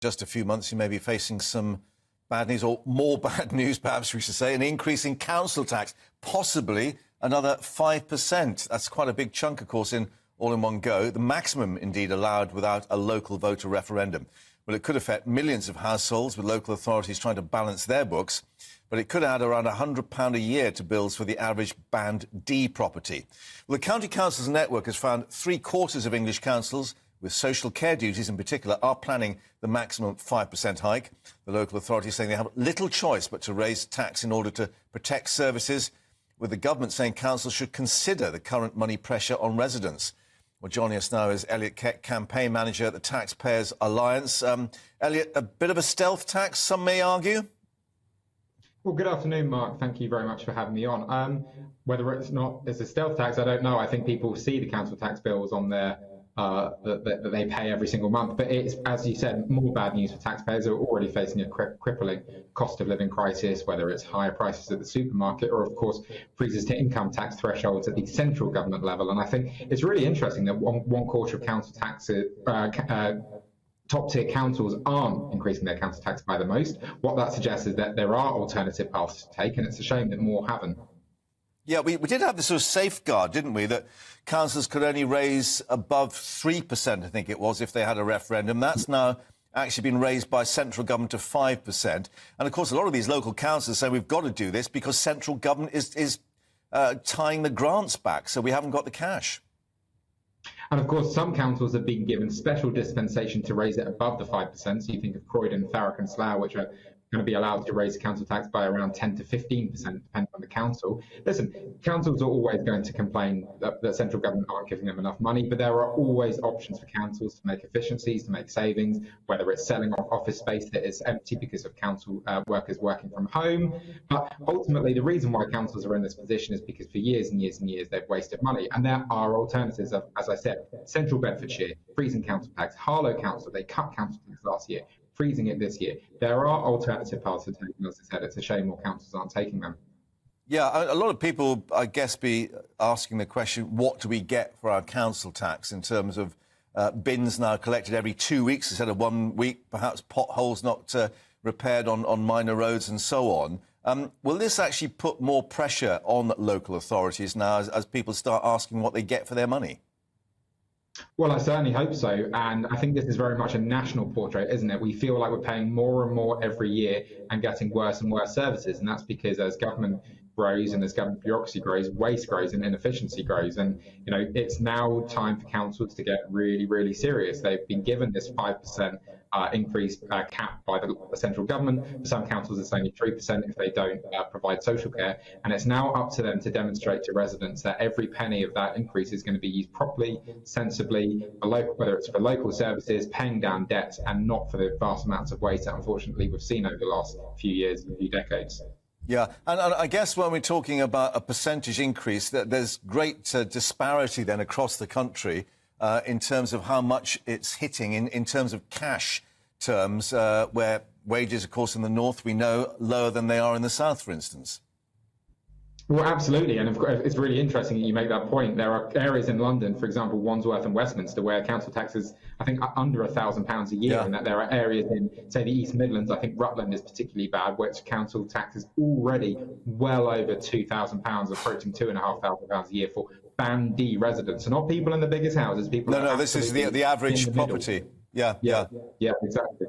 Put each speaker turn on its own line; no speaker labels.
just a few months, you may be facing some bad news, or more bad news, perhaps we should say, an increase in council tax, possibly another 5%. That's quite a big chunk, of course, all in one go. The maximum, indeed, allowed without a local voter referendum. Well, it could affect millions of households, with local authorities trying to balance their books. But it could add around £100 a year to bills for the average Band D property. Well, the County Councils Network has found 3/4 of English councils, with social care duties in particular, are planning the maximum 5% hike. The local authorities saying they have little choice but to raise tax in order to protect services, with the government saying councils should consider the current money pressure on residents. Well, joining us now is Elliot Keck, campaign manager at the Taxpayers Alliance. Elliot, a bit of a stealth tax, some may argue?
Well, good afternoon, Mark. Thank you very much for having me on. Whether it's a stealth tax, I don't know. I think people see the council tax bills on their that they pay every single month. But it's, as you said, more bad news for taxpayers who are already facing a crippling cost of living crisis, whether it's higher prices at the supermarket or, of course, freezes to income tax thresholds at the central government level. And I think it's really interesting that one quarter of council taxes, top-tier councils aren't increasing their council tax by the most. What that suggests is that there are alternative paths to take, and it's a shame that more haven't.
Yeah, we did have this sort of safeguard, didn't we, that councils could only raise above 3%, I think it was, if they had a referendum. That's now actually been raised by central government to 5%. And, of course, a lot of these local councils say we've got to do this because central government is tying the grants back, so we haven't got the cash.
And of course, some councils have been given special dispensation to raise it above the 5%. So you think of Croydon, Thurrock and Slough, which are going to be allowed to raise council tax by around 10 to 15%, depending on the council. Listen, councils are always going to complain that central government aren't giving them enough money, but there are always options for councils to make efficiencies, to make savings, whether it's selling off office space that is empty because of council workers working from home. But ultimately, the reason why councils are in this position is because for years and years and years, they've wasted money. And there are alternatives, as I said, Central Bedfordshire, freezing council tax, Harlow Council, they cut council tax last year, freezing it this year. There are alternative paths to take, and as I said, it's a shame more councils aren't taking them.
Yeah, a lot of people, I guess, be asking the question, what do we get for our council tax in terms of bins now collected every 2 weeks instead of 1 week, perhaps potholes not repaired on minor roads and so on. Will this actually put more pressure on local authorities now as people start asking what they get for their money?
Well, I certainly hope so. And I think this is very much a national portrait, isn't it? We feel like we're paying more and more every year and getting worse and worse services. And that's because as government grows and as government bureaucracy grows, waste grows and inefficiency grows. And, you know, it's now time for councils to get really, really serious. They've been given this 5% increase cap by the central government. For some councils, it's only 3% if they don't provide social care. And it's now up to them to demonstrate to residents that every penny of that increase is going to be used properly, sensibly, whether it's for local services, paying down debts, and not for the vast amounts of waste that unfortunately we've seen over the last few years, a few decades.
Yeah, and I guess when we're talking about a percentage increase, there's great disparity then across the country in terms of how much it's hitting in terms of cash terms, where wages, of course, in the north, we know, lower than they are in the south, for instance.
Well, absolutely. And of course, it's really interesting that you make that point. There are areas in London, for example, Wandsworth and Westminster, where council tax is, I think, under £1,000 a year. Yeah. And that there are areas in, say, the East Midlands, I think Rutland is particularly bad, which council tax is already well over £2,000, approaching £2,500 a year for Band D residents. So not people in the biggest houses, people...
No, this is the average property. Yeah,
exactly.